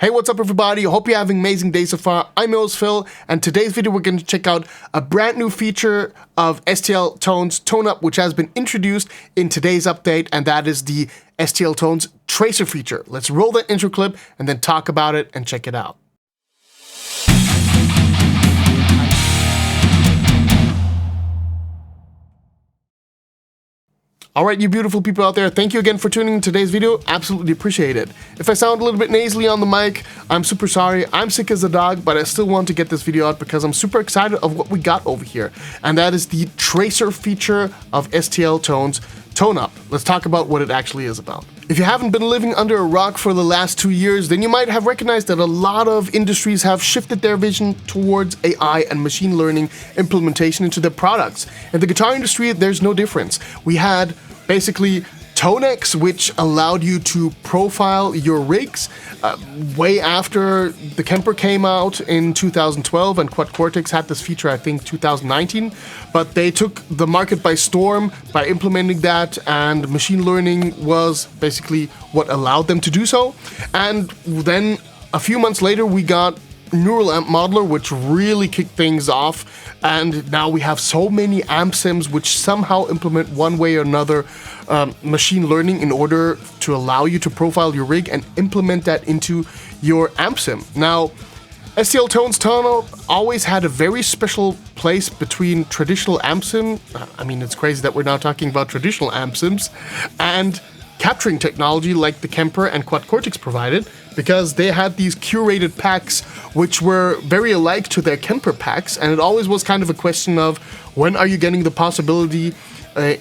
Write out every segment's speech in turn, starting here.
Hey, what's up everybody? Hope you're having an amazing day so far. I'm your host Phil, and today's video we're going to check out a brand new feature of STL Tones ToneHub, which has been introduced in today's update, and that is the STL Tones TRACER feature. Let's roll that intro clip and then talk about it and check it out. Alright, you beautiful people out there, thank you again for tuning in today's video. Absolutely appreciate it. If I sound a little bit nasally on the mic, I'm super sorry. I'm sick as a dog, but I still want to get this video out because I'm super excited of what we got over here. And that is the TRACER feature of STL Tones ToneHub. Let's talk about what it actually is about. If you haven't been living under a rock for the last 2 years, then you might have recognized that a lot of industries have shifted their vision towards AI and machine learning implementation into their products. In the guitar industry, there's no difference. We had basically ToneX, which allowed you to profile your rigs way after the Kemper came out in 2012, and Quad Cortex had this feature, I think, 2019. But they took the market by storm by implementing that, and machine learning was basically what allowed them to do so. And then a few months later, we got Neural Amp Modeler, which really kicked things off, and now we have so many amp sims which somehow implement one way or another machine learning in order to allow you to profile your rig and implement that into your amp sim. Now, STL Tones ToneHub always had a very special place between traditional amp sim, I mean it's crazy that we're now talking about traditional amp sims, and capturing technology like the Kemper and Quad Cortex provided, because they had these curated packs which were very alike to their Kemper packs, and it always was kind of a question of when are you getting the possibility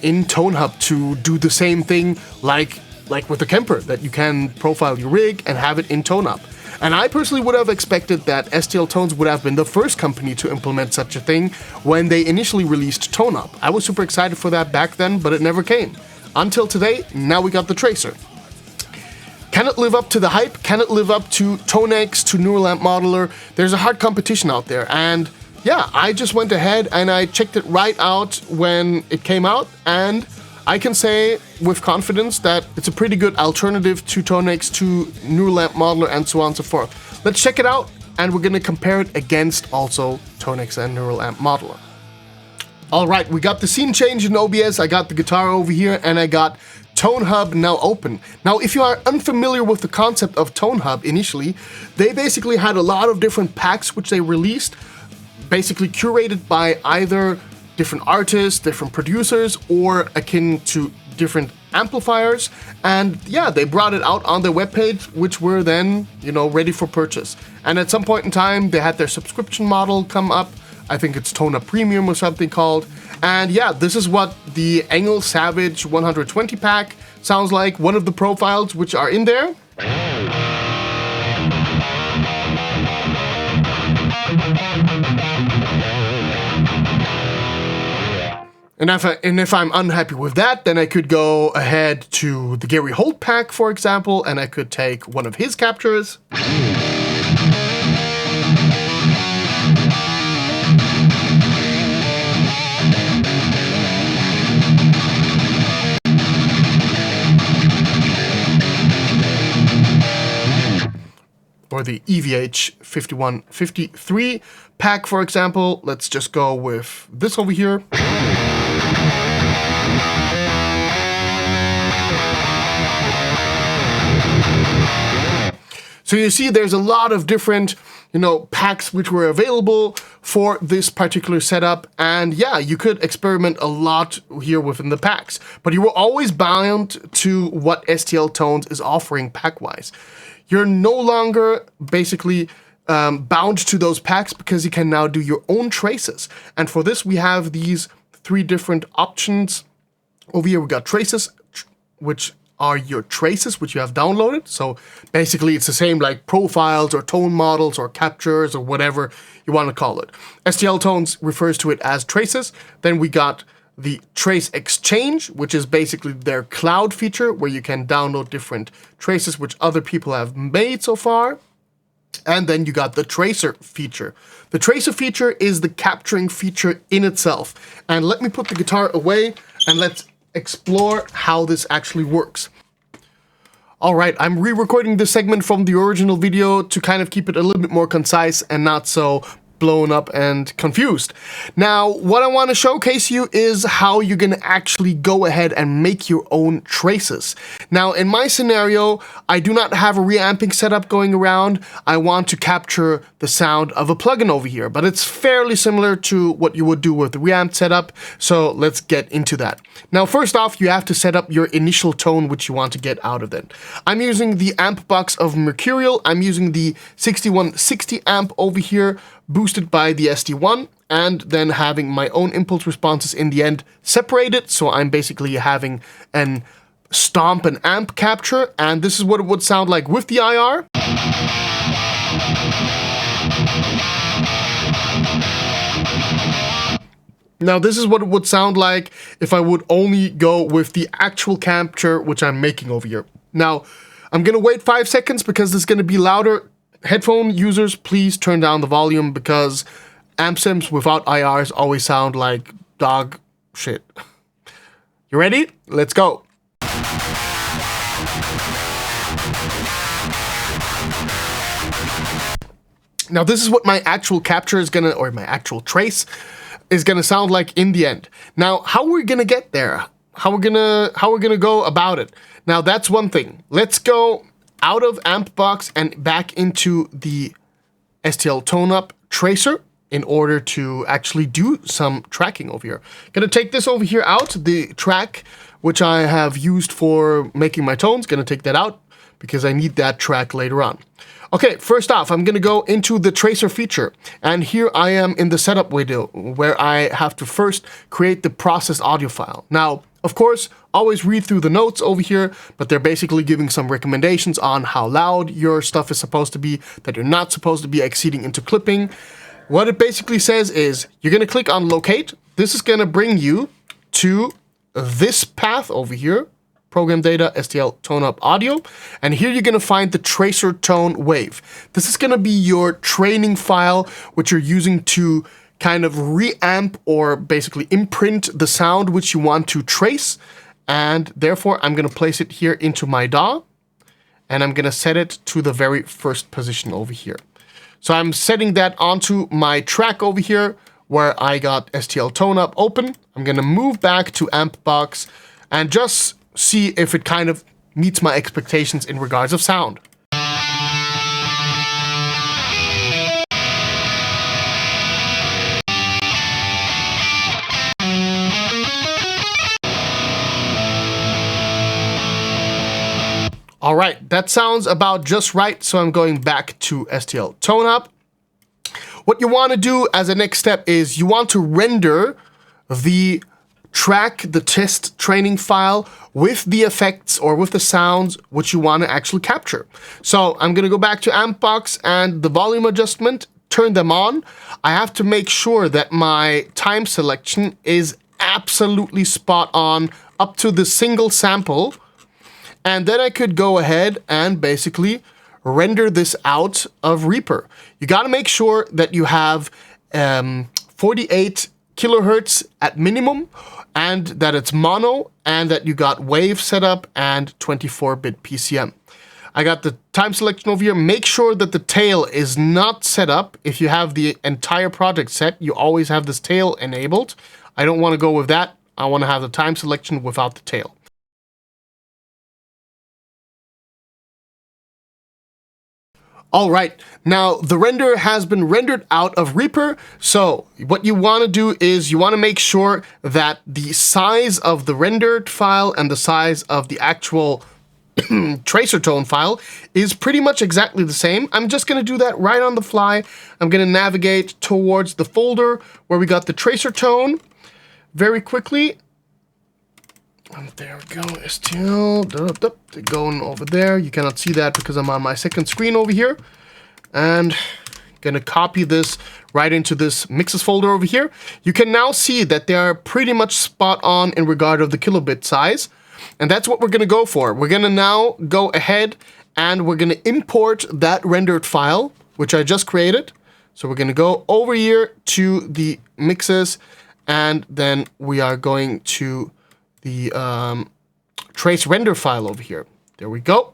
in ToneHub to do the same thing like with the Kemper, that you can profile your rig and have it in ToneHub. And I personally would have expected that STL Tones would have been the first company to implement such a thing when they initially released ToneHub. I was super excited for that back then, but it never came. Until today, now we got the TRACER. Can it live up to the hype? Can it live up to ToneX, to Neural Amp Modeler? There's a hard competition out there, and yeah, I just went ahead and I checked it right out when it came out, and I can say with confidence that it's a pretty good alternative to ToneX, to Neural Amp Modeler, and so on and so forth. Let's check it out, and we're gonna compare it against also ToneX and Neural Amp Modeler. Alright, we got the scene change in OBS, I got the guitar over here, and I got ToneHub now open. Now, if you are unfamiliar with the concept of ToneHub initially, they basically had a lot of different packs which they released, basically curated by either different artists, different producers, or akin to different amplifiers. And yeah, they brought it out on their webpage, which were then, ready for purchase. And at some point in time, they had their subscription model come up. I think it's ToneHub Premium or something called. And yeah, this is what the Engel Savage 120 pack sounds like, one of the profiles which are in there. And if I'm unhappy with that, then I could go ahead to the Gary Holt pack, for example, and I could take one of his captures. Or the EVH 5153 pack, for example. Let's just go with this over here. So you see there's a lot of different, packs which were available for this particular setup. And yeah, you could experiment a lot here within the packs, but you were always bound to what STL Tones is offering pack-wise. You're no longer basically bound to those packs because you can now do your own traces. And for this, we have these 3 different options. Over here, we got traces, which are your traces, which you have downloaded. So basically, it's the same like profiles or tone models or captures or whatever you want to call it. STL Tones refers to it as traces. Then we got the Trace Exchange, which is basically their cloud feature where you can download different traces which other people have made so far. And then you got the TRACER feature. The TRACER feature is the capturing feature in itself. And let me put the guitar away and let's explore how this actually works. All right, I'm re-recording this segment from the original video to kind of keep it a little bit more concise and not so blown up and confused. Now, what I want to showcase you is how you're going to actually go ahead and make your own traces. Now, in my scenario, I do not have a reamping setup going around. I want to capture the sound of a plugin over here, but it's fairly similar to what you would do with the reamp setup, so let's get into that. Now, first off, you have to set up your initial tone which you want to get out of it. I'm using the amp box of Mercurial. I'm using the 6160 amp over here, boosted by the SD1, and then having my own impulse responses in the end separated. So I'm basically having an stomp and amp capture, and this is what it would sound like with the IR. Now this is what it would sound like if I would only go with the actual capture which I'm making over here. Now I'm gonna wait 5 seconds because this is gonna be louder. Headphone users, please turn down the volume because amp sims without IRs always sound like dog shit. You ready? Let's go. Now this is what my actual capture is gonna, or my actual trace is gonna sound like in the end. Now, how we're gonna get there? How we're gonna go about it? Now that's one thing. Let's go out of amp box and back into the STL ToneHub tracer in order to actually do some tracking over here. Gonna take this over here out, the track which I have used for making my tones, gonna take that out because I need that track later on. Okay, first off, I'm gonna go into the tracer feature, and here I am in the setup window where I have to first create the processed audio file. Now, of course, always read through the notes over here, but they're basically giving some recommendations on how loud your stuff is supposed to be, that you're not supposed to be exceeding into clipping. What it basically says is you're gonna click on locate. This is gonna bring you to this path over here, program data, STL ToneHub audio, and here you're gonna find the tracer tone wave. This is gonna be your training file, which you're using to kind of reamp or basically imprint the sound which you want to trace, and therefore I'm gonna place it here into my DAW, and I'm gonna set it to the very first position over here. So I'm setting that onto my track over here where I got STL ToneHub open. I'm gonna move back to amp box and just see if it kind of meets my expectations in regards of sound. All right, that sounds about just right, so I'm going back to STL ToneHub. What you want to do as a next step is you want to render the track, the test training file with the effects or with the sounds which you want to actually capture. So I'm going to go back to amp box and the volume adjustment, turn them on. I have to make sure that my time selection is absolutely spot on up to the single sample. And then I could go ahead and basically render this out of Reaper. You got to make sure that you have 48 kilohertz at minimum, and that it's mono, and that you got wave setup and 24-bit PCM. I got the time selection over here. Make sure that the tail is not set up. If you have the entire project set, you always have this tail enabled. I don't want to go with that. I want to have the time selection without the tail. All right, now the render has been rendered out of Reaper. So what you want to do is you want to make sure that the size of the rendered file and the size of the actual tracer tone file is pretty much exactly the same. I'm just going to do that right on the fly. I'm going to navigate towards the folder where we got the tracer tone very quickly. And there we go, STL, going over there. You cannot see that because I'm on my second screen over here. And gonna copy this right into this mixes folder over here. You can now see that they are pretty much spot on in regard of the kilobit size. And that's what we're gonna go for. We're gonna now go ahead and we're gonna import that rendered file, which I just created. So we're gonna go over here to the mixes, and then we are going to the trace render file over here. There we go.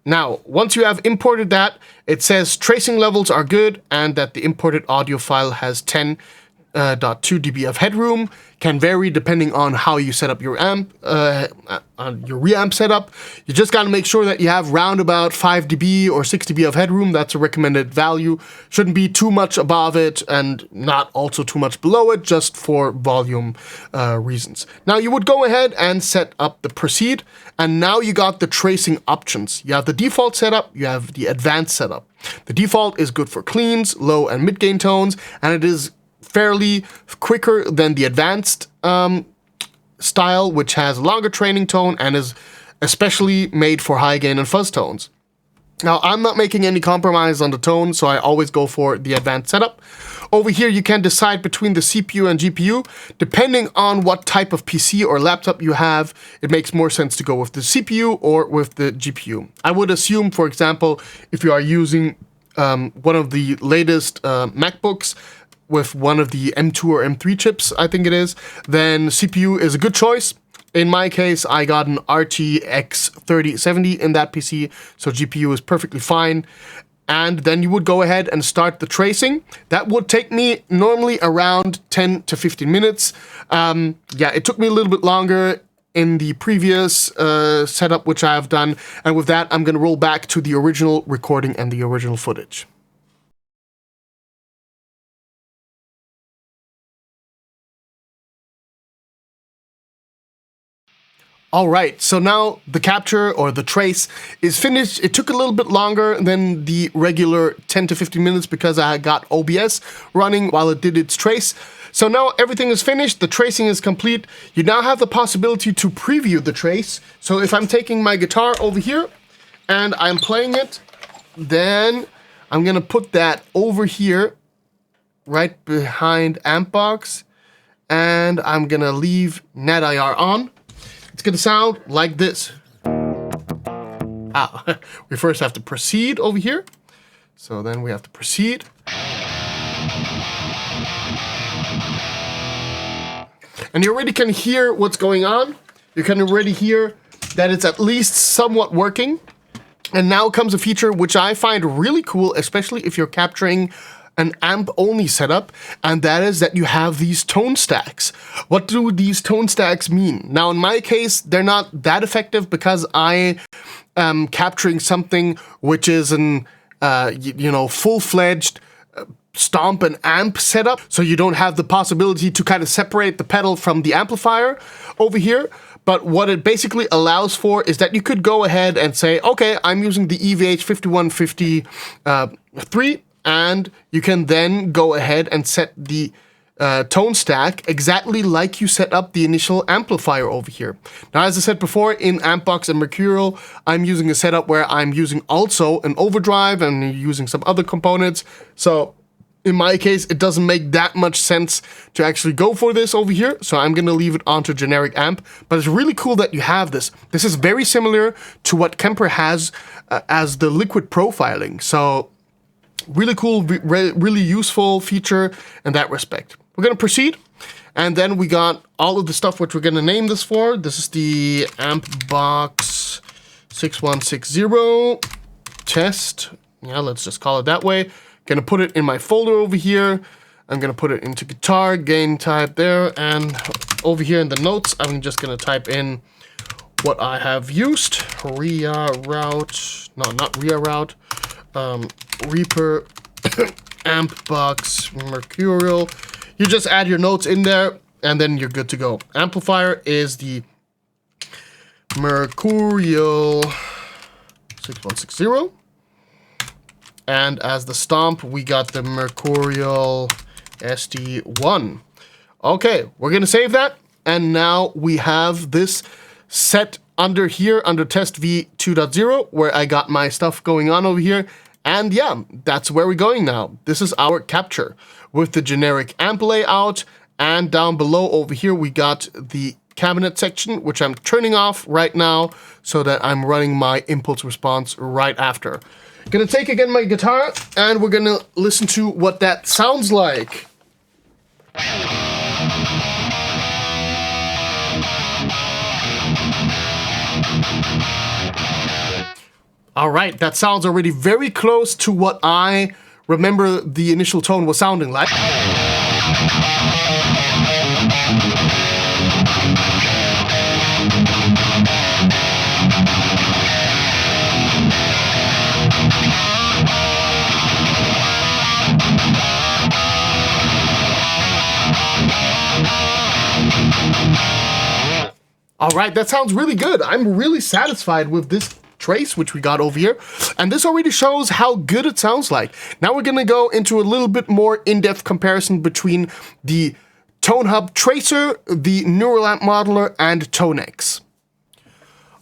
Now, once you have imported that, it says tracing levels are good and that the imported audio file has 10.2 dB of headroom. Can vary depending on how you set up your amp, on your reamp setup. You just got to make sure that you have round about 5 dB or 6 dB of headroom. That's a recommended value. Shouldn't be too much above it and not also too much below it, just for volume reasons. Now you would go ahead and set up the proceed, and now you got the tracing options. You have the default setup, you have the advanced setup. The default is good for cleans, low and mid gain tones, and it is fairly quicker than the advanced style, which has a longer training tone and is especially made for high gain and fuzz tones. Now, I'm not making any compromise on the tone, so I always go for the advanced setup. Over here, you can decide between the CPU and GPU. Depending on what type of PC or laptop you have, it makes more sense to go with the CPU or with the GPU. I would assume, for example, if you are using one of the latest MacBooks, with one of the M2 or M3 chips, I think it is, then CPU is a good choice. In my case, I got an RTX 3070 in that PC, so GPU is perfectly fine. And then you would go ahead and start the tracing. That would take me normally around 10 to 15 minutes. Yeah, it took me a little bit longer in the previous setup, which I have done. And with that, I'm gonna roll back to the original recording and the original footage. All right, so now the capture or the trace is finished. It took a little bit longer than the regular 10 to 15 minutes because I got OBS running while it did its trace. So now everything is finished, the tracing is complete. You now have the possibility to preview the trace. So if I'm taking my guitar over here and I'm playing it, then I'm gonna put that over here, right behind amp box, and I'm gonna leave NetIR on. It's gonna sound like this. We first have to proceed over here. So then we have to proceed. And you already can hear what's going on. You can already hear that it's at least somewhat working. And now comes a feature which I find really cool, especially if you're capturing an amp-only setup, and that is that you have these tone stacks. What do these tone stacks mean? Now, in my case, they're not that effective because I am capturing something which is an, full-fledged stomp and amp setup, so you don't have the possibility to kind of separate the pedal from the amplifier over here. But what it basically allows for is that you could go ahead and say, okay, I'm using the EVH 5153, and you can then go ahead and set the tone stack exactly like you set up the initial amplifier over here. Now, as I said before, in Ampbox and Mercurial, I'm using a setup where I'm using also an overdrive and using some other components. So in my case, it doesn't make that much sense to actually go for this over here. So I'm gonna leave it onto generic amp, but it's really cool that you have this. This is very similar to what Kemper has as the liquid profiling. So really cool, really useful feature in that respect. We're gonna proceed. And then we got all of the stuff which we're gonna name this for. This is the Ampbox 6160 test. Yeah, let's just call it that way. Gonna put it in my folder over here. I'm gonna put it into guitar, gain type there, and over here in the notes, I'm just gonna type in what I have used. RIA route, no, not RIA route. Reaper, Ampbox, Mercurial. You just add your notes in there, and then you're good to go. Amplifier is the Mercurial 6160. And as the stomp, we got the Mercurial SD1. Okay, we're gonna save that. And now we have this set under here, under test v 2.0, where I got my stuff going on over here. And yeah, that's where we're going now. This is our capture with the generic amp layout. And down below over here, we got the cabinet section, which I'm turning off right now so that I'm running my impulse response right after. Gonna take again my guitar and we're gonna listen to what that sounds like. All right, that sounds already very close to what I remember the initial tone was sounding like. All right, that sounds really good. I'm really satisfied with this trace, which we got over here. And this already shows how good it sounds like. Now we're gonna go into a little bit more in-depth comparison between the ToneHub Tracer, the Neural Amp Modeler, and ToneX.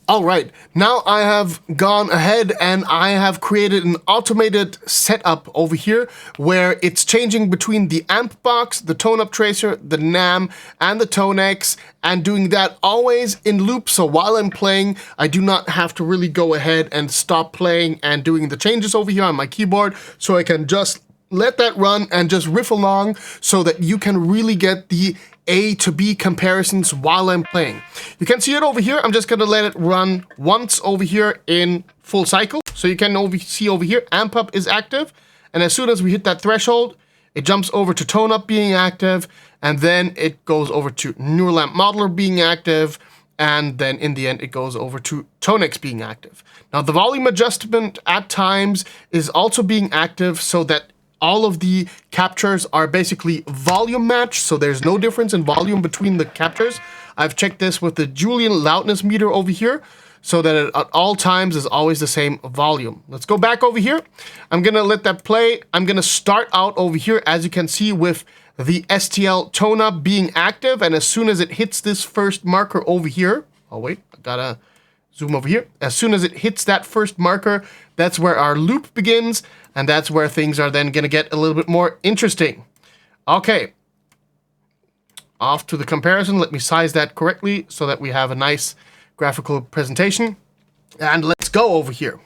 All right, now I have gone ahead and I have created an automated setup over here where it's changing between the amp box, the ToneHub Tracer, the NAM, and the ToneX, and doing that always in loop. So while I'm playing, I do not have to really go ahead and stop playing and doing the changes over here on my keyboard. So I can just let that run and just riff along so that you can really get the A to B comparisons while I'm playing. You can see it over here. I'm just gonna let it run once over here in full cycle. So you can see over here, amp up is active. And as soon as we hit that threshold, it jumps over to tone up being active. And then it goes over to Neural Amp Modeler being active. And then in the end, it goes over to ToneX being active. Now the volume adjustment at times is also being active so that all of the captures are basically volume matched, so there's no difference in volume between the captures. I've checked this with the Julian loudness meter over here, so that it at all times is always the same volume. Let's go back over here. I'm gonna let that play. I'm gonna start out over here, as you can see, with the STL ToneHub being active, and as soon as it hits this first marker over here, oh wait, I gotta zoom over here. As soon as it hits that first marker, that's where our loop begins, and that's where things are then gonna get a little bit more interesting. Okay, off to the comparison. Let me size that correctly so that we have a nice graphical presentation. And let's go over here.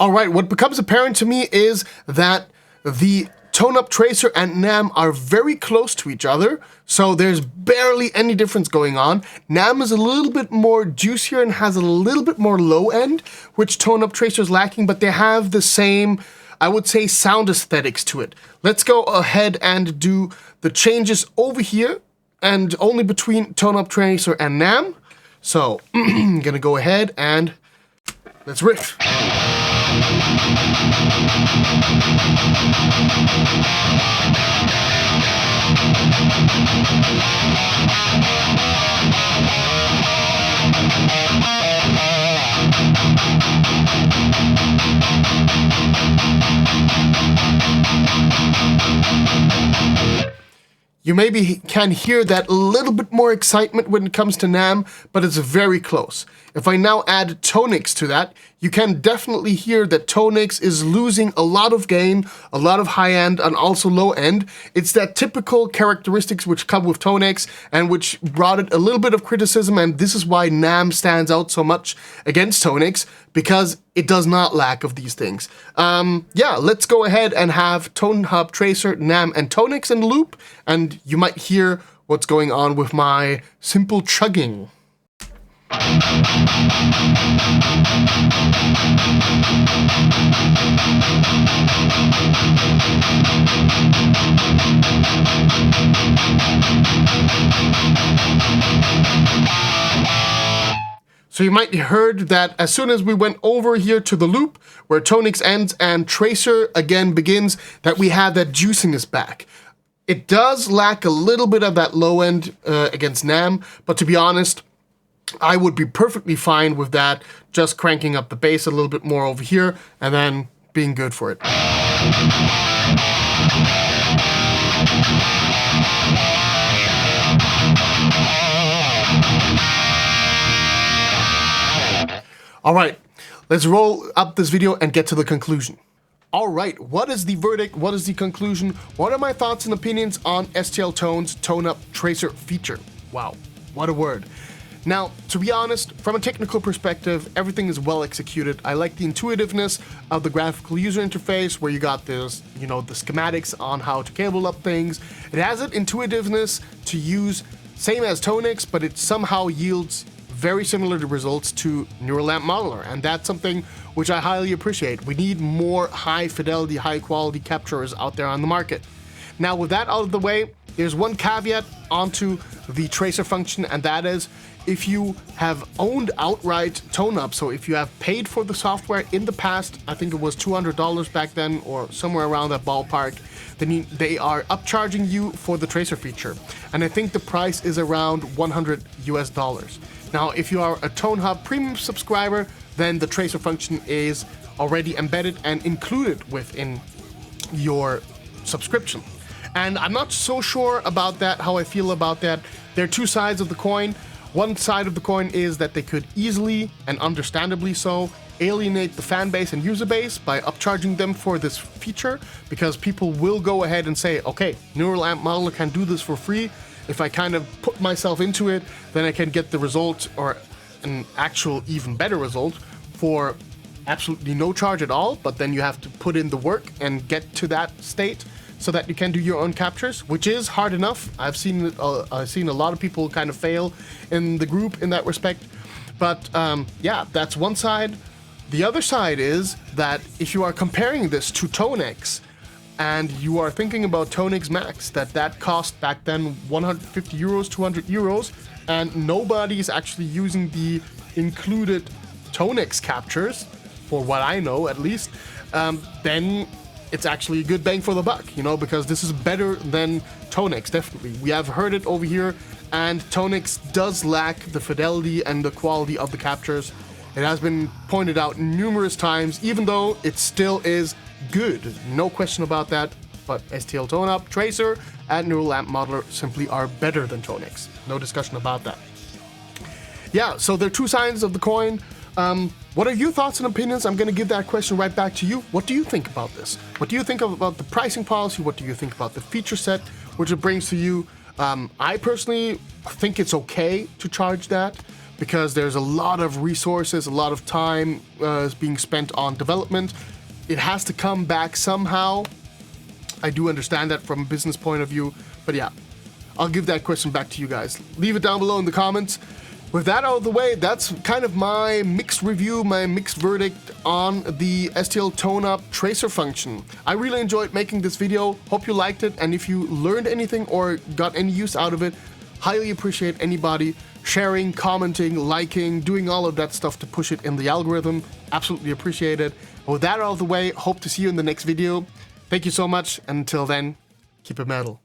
All right, what becomes apparent to me is that the ToneHub Tracer and NAM are very close to each other, so there's barely any difference going on. NAM is a little bit more juicier and has a little bit more low end, which ToneHub Tracer is lacking, but they have the same, I would say, sound aesthetics to it. Let's go ahead and do the changes over here, and only between ToneHub Tracer and NAM. So I'm gonna go ahead and let's riff. You maybe can hear that little bit more excitement when it comes to NAM, but it's very close. If I now add ToneX to that, you can definitely hear that ToneX is losing a lot of gain, a lot of high end, and also low end. It's that typical characteristics which come with ToneX and which brought it a little bit of criticism, and this is why NAM stands out so much against ToneX, because it does not lack of these things. Yeah, let's go ahead and have ToneHub Tracer, NAM, and ToneX in loop, and you might hear what's going on with my simple chugging. So you might have heard that as soon as we went over here to the loop where ToneX ends and TRACER again begins, that we have that juiciness back. It does lack a little bit of that low end against NAM, but to be honest, I would be perfectly fine with that, just cranking up the bass a little bit more over here and then being good for it. All right, let's roll up this video and get to the conclusion. All right, what is the verdict? What is the conclusion? What are my thoughts and opinions on STL Tones ToneHub TRACER feature? Wow, what a word. Now, to be honest, from a technical perspective, everything is well executed. I like the intuitiveness of the graphical user interface where you got this, the schematics on how to cable up things. It has an intuitiveness to use, same as ToneX, but it somehow yields very similar to results to Neural Lamp Modeler, and that's something which I highly appreciate. We need more high fidelity, high quality capturers out there on the market. Now, with that out of the way, there's one caveat onto the tracer function, and that is if you have owned outright ToneHub, so if you have paid for the software in the past, I think it was $200 back then or somewhere around that ballpark, then they are upcharging you for the tracer feature. And I think the price is around $100 US. Now, if you are a ToneHub premium subscriber, then the tracer function is already embedded and included within your subscription. And I'm not so sure about that, how I feel about that. There are two sides of the coin. One side of the coin is that they could easily, and understandably so, alienate the fan base and user base by upcharging them for this feature, because people will go ahead and say, okay, Neural Lamp Modeler can do this for free. If I kind of put myself into it, then I can get the result, or an actual even better result, for absolutely no charge at all, but then you have to put in the work and get to that state so that you can do your own captures, which is hard enough. I've seen a lot of people kind of fail in the group in that respect. But yeah, that's one side. The other side is that if you are comparing this to ToneX, and you are thinking about ToneX Max, that cost back then 150 euros, 200 euros, and nobody's actually using the included ToneX captures, for what I know at least, then it's actually a good bang for the buck, because this is better than ToneX, definitely. We have heard it over here, and ToneX does lack the fidelity and the quality of the captures. It has been pointed out numerous times, even though it still is good, no question about that, but STL ToneHub, TRACER, and Neural Lamp Modeler simply are better than ToneX. No discussion about that. Yeah, so there are two sides of the coin. What are your thoughts and opinions? I'm going to give that question right back to you. What do you think about this? What do you think about the pricing policy? What do you think about the feature set which it brings to you? I personally think it's okay to charge that, because there's a lot of resources, a lot of time being spent on development. It has to come back somehow. I do understand that from a business point of view, but yeah, I'll give that question back to you guys. Leave it down below in the comments. With that out of the way, that's kind of my mixed review, my mixed verdict on the STL ToneHub TRACER function. I really enjoyed making this video. Hope you liked it, and if you learned anything or got any use out of it, highly appreciate anybody sharing, commenting, liking, doing all of that stuff to push it in the algorithm. Absolutely appreciate it. With that out of the way, hope to see you in the next video. Thank you so much, and until then, keep it metal.